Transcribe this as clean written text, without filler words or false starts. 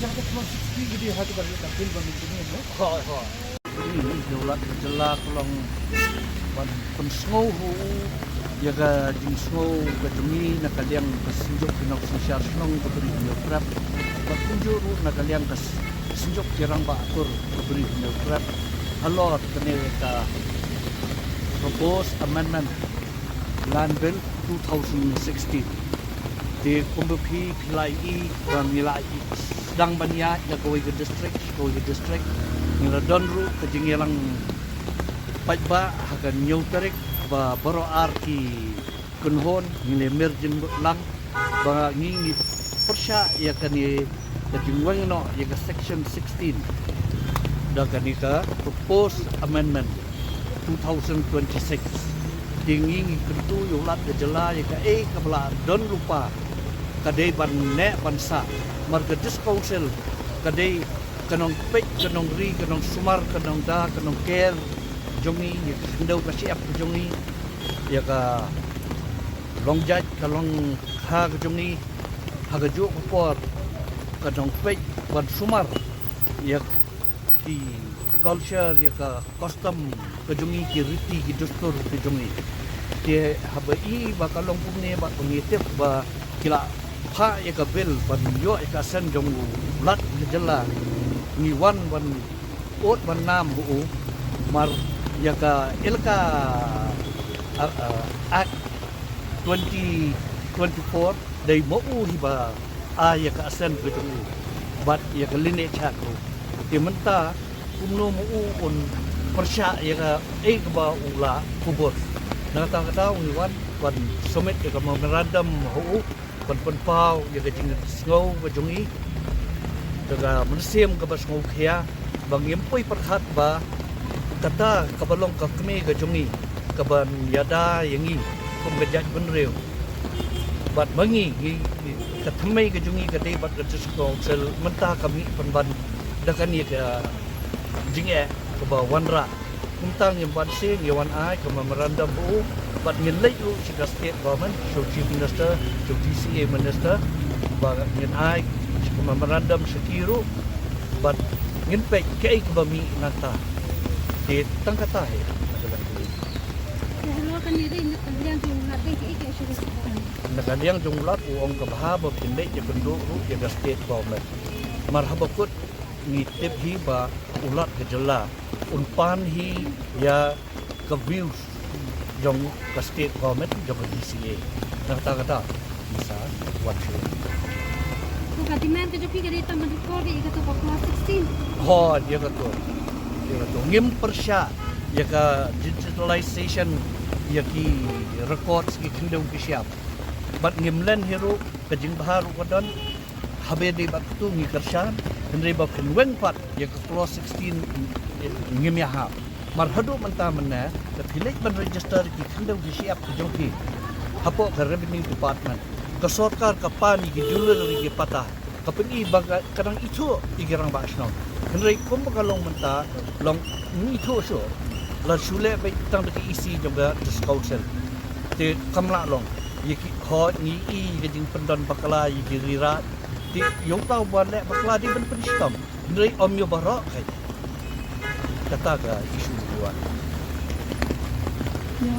Jaga cuma 60 jadi hatu kali tampil bagi ini no. Ha. Ini jolat jela kolong ban pensngau hu ya ga jing sngau ga jungi na kaliang kasinjuk pinok sosial snong ko beri yo krap ba kunjuru na kaliang kas sinjuk kirang ba atur ko beri yo krap halot kene ka propose amendment land bill 2016 di kumbupi pilai dan nilai sedang banyak ya go ke district ngira donru ke jingelang pajba hagan nyauterik ba baro arki kunhon ngile merjin lang ba ngingi persya ya kani ke jingwang no ya ke section 16 da kani ka proposed amendment 2026 dingi kentu yulat ke jela ya ka kabla don lupa kadai ban ne bansa marga council kadai kanong pek kanong ri kanong sumar kanong da kanong ker jongi ndau ka siap jongi ya ka longjat kalong ha jongi ha jo por kanong pek ban sumar ya ki culture ya ka custom ka jongi ki riti ki dustur ki jongi ke habai ba kalong pumne ba pengitip ba kila pa ya ka bel ban yo ya ka sen jong lat jela ni wan ot ban nam bu mar ya ka ilka act 2024 dai mo hiba ya ka sen ke jong bat ya ka line chat ko ti menta kumno mo on persya ya ka ka ba ula kubur nakata ni wan summit ya ka memorandum ho penpau ya gajing sngau bajongi daga mensim ka basngau khia bang yempoi perhat ba kata kabalong ka kme gajongi kaban yada yangi kum gajat benreu bat mangi kathmai gajongi kadai bat gajus council menta kami penban dakan ya ka jinge ka ba wanra kuntang yang ban sing yawan ai ka memorandum bu but ngilai lu sika state government so chief minister so DCA minister ba ngin ai sika memorandum sekiru but ngin pe kai ka bami nata di tangkata he hello kan diri ni kalian tu ngabe ke ke sudah nakaliang jumlah uang ka bahaba pindai je bendo ru je state government marhaba kut ngitip hi ba ulat gejala unpan hi ya ka views jong ka state government jong DCA kata bisa wachu tu ka demand ke joki ke taman ko ke to class 16 ho dia kata ngim persya ya ka digitalization ya ki records ki kindau ki siap bat ngimlen hero ka jing baharu kodon habe de bat tu ngi kersyan henry ba kenwen pat ya ka class 16 ngim ya ha marhadu mentah mana kepilik ban register ki kandau di siap ki jongki hapo ke revenue department ke sorkar ke pani ki jewelry ki patah ke pengi baga kadang itu igirang basno henry kum kalong mentah long ni itu so la sule bai tang de isi juga discount te kamla long yiki ho ni i gejing pendon bakala yiki rira ti yong tau buat lek bakala di ben penistam henry om yo barok kai kata ka isu buat. ya